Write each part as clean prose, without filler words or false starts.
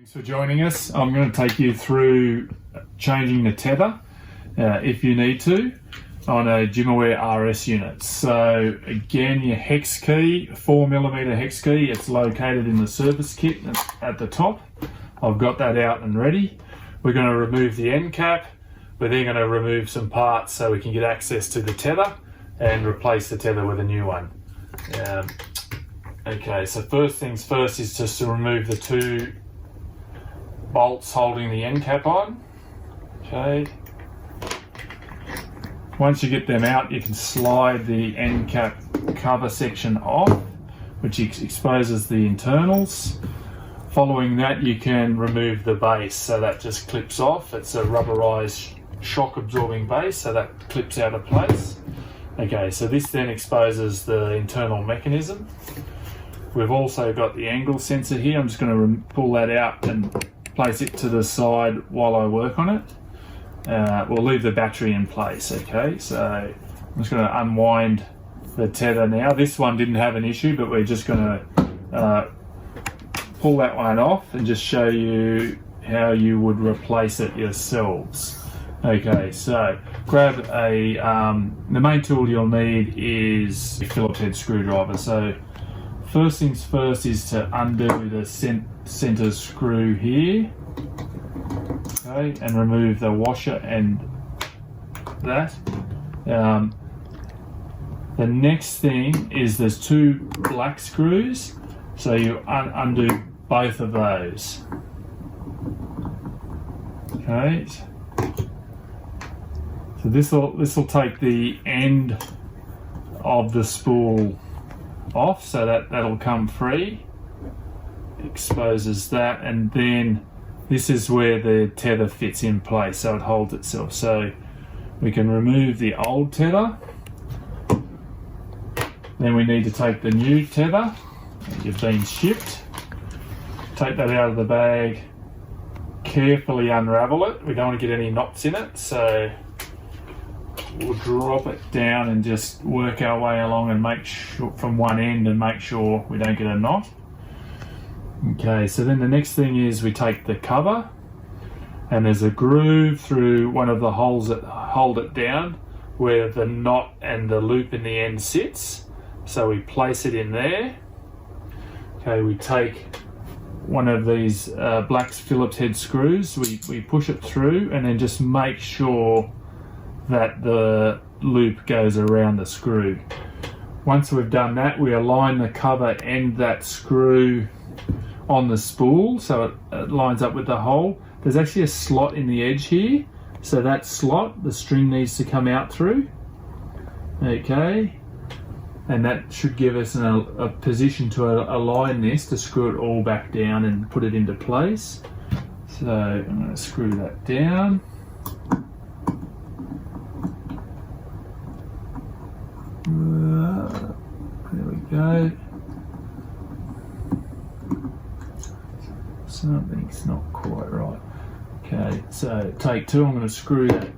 Thanks for joining us. I'm going to take you through changing the tether, if you need to, on a GymAware RS unit. So again, your hex key, 4mm hex key, it's located in the service kit at the top. I've got that out and ready. We're going to remove the end cap. We're then going to remove some parts so we can get access to the tether and replace the tether with a new one. Okay, so first things first is just to remove the two bolts holding the end cap on. Okay. Once you get them out, you can slide the end cap cover section off, which exposes the internals. Following that, you can remove the base, so that just clips off. It's a rubberized shock absorbing base, so that clips out of place. Okay, so this then exposes the internal mechanism. We've also got the angle sensor here. I'm just going to pull that out and place it to the side while I work on it. We'll leave the battery in place. Okay, so I'm just going to unwind the tether now. This one didn't have an issue, but we're just going to pull that one off and just show you how you would replace it yourselves. Okay, so grab a, the main tool you'll need is a Phillips head screwdriver. So first things first is to undo the center screw here, okay, and remove the washer and that. The next thing is there's two black screws, so you undo both of those. Okay, so this will take the end of the spool off, so that'll come free. Exposes that, and then this is where the tether fits in place, so it holds itself. So we can remove the old tether. Then we need to take the new tether that you've been shipped. Take that out of the bag. Carefully unravel it. We don't want to get any knots in it, so we'll drop it down and just work our way along and make sure from one end and make sure we don't get a knot. Okay, so then the next thing is we take the cover, and there's a groove through one of the holes that hold it down where the knot and the loop in the end sits. So we place it in there. Okay, we take one of these black Phillips head screws, we push it through and then just make sure that the loop goes around the screw. Once we've done that, we align the cover and that screw on the spool so it lines up with the hole. There's actually a slot in the edge here, so that slot the string needs to come out through. Okay, and that should give us a position to align this to screw it all back down and put it into place. So I'm going to screw that down. There we go. Something's not quite right. Okay, so take two, I'm going to screw that.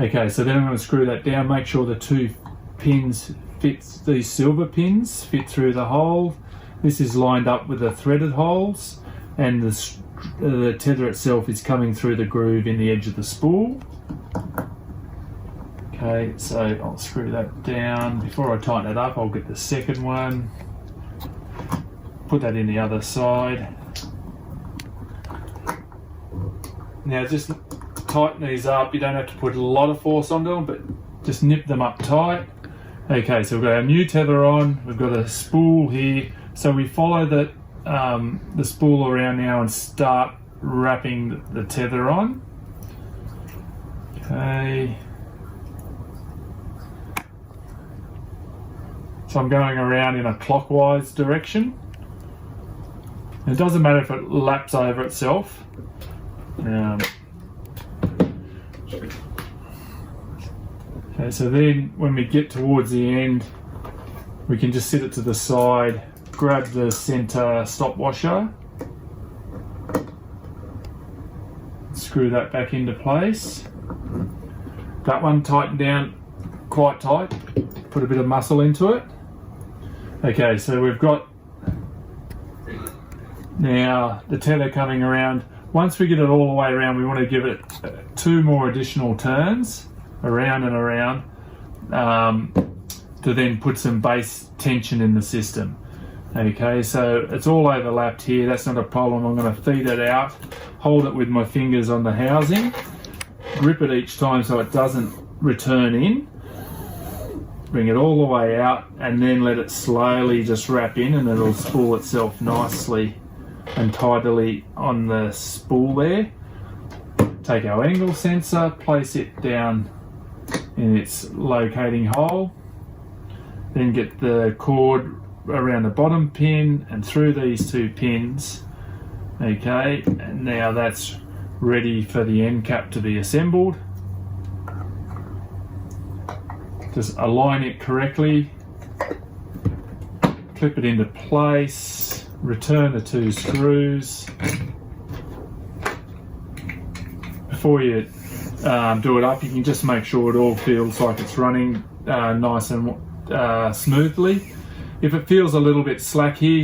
Okay, so then I'm going to screw that down, make sure the two pins fit, these silver pins fit through the hole. This is lined up with the threaded holes, and the tether itself is coming through the groove in the edge of the spool. Okay, so I'll screw that down. Before I tighten it up, I'll get the second one, put that in the other side. Now just tighten these up. You don't have to put a lot of force onto them, but just nip them up tight. Okay, so we've got our new tether on. We've got a spool here. So we follow the spool around now and start wrapping the tether on. Okay. So I'm going around in a clockwise direction. And it doesn't matter if it laps over itself. Okay, so then when we get towards the end, we can just sit it to the side, grab the center stop washer, screw that back into place. That one tightened down quite tight, put a bit of muscle into it. Okay, so we've got Now the tether coming around, once we get it all the way around, we want to give it 2 more additional turns around and around to then put some base tension in the system. Okay, so it's all overlapped here, that's not a problem. I'm going to feed it out, hold it with my fingers on the housing, grip it each time so it doesn't return in, bring it all the way out, and then let it slowly just wrap in, and it'll spool itself nicely and tidily on the spool there. Take our angle sensor, place it down in its locating hole, then get the cord around the bottom pin and through these 2 pins. Okay, and now that's ready for the end cap to be assembled. Just align it correctly, clip it into place, return the 2 screws. Before you do it up, you can just make sure it all feels like it's running nice and smoothly. If it feels a little bit slack here,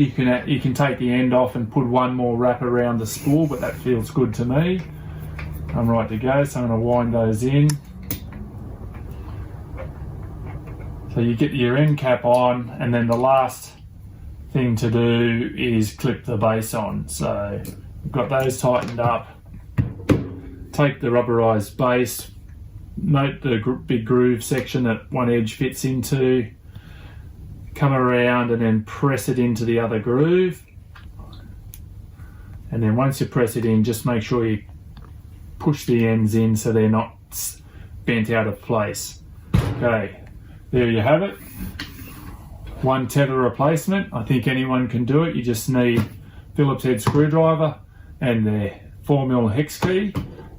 you can take the end off and put 1 more wrap around the spool, but that feels good to me. I'm right to go, so I'm going to wind those in. So you get your end cap on, and then the last thing to do is clip the base on. So we've got those tightened up. Take the rubberized base, note the big groove section that one edge fits into, come around and then press it into the other groove. And then once you press it in, just make sure you push the ends in so they're not bent out of place. Okay, there you have it. 1 tether replacement. I think anyone can do it. You just need Phillips head screwdriver and the 4mm hex key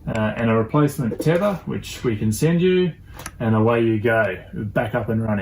and a replacement tether, which we can send you, and away you go, back up and running.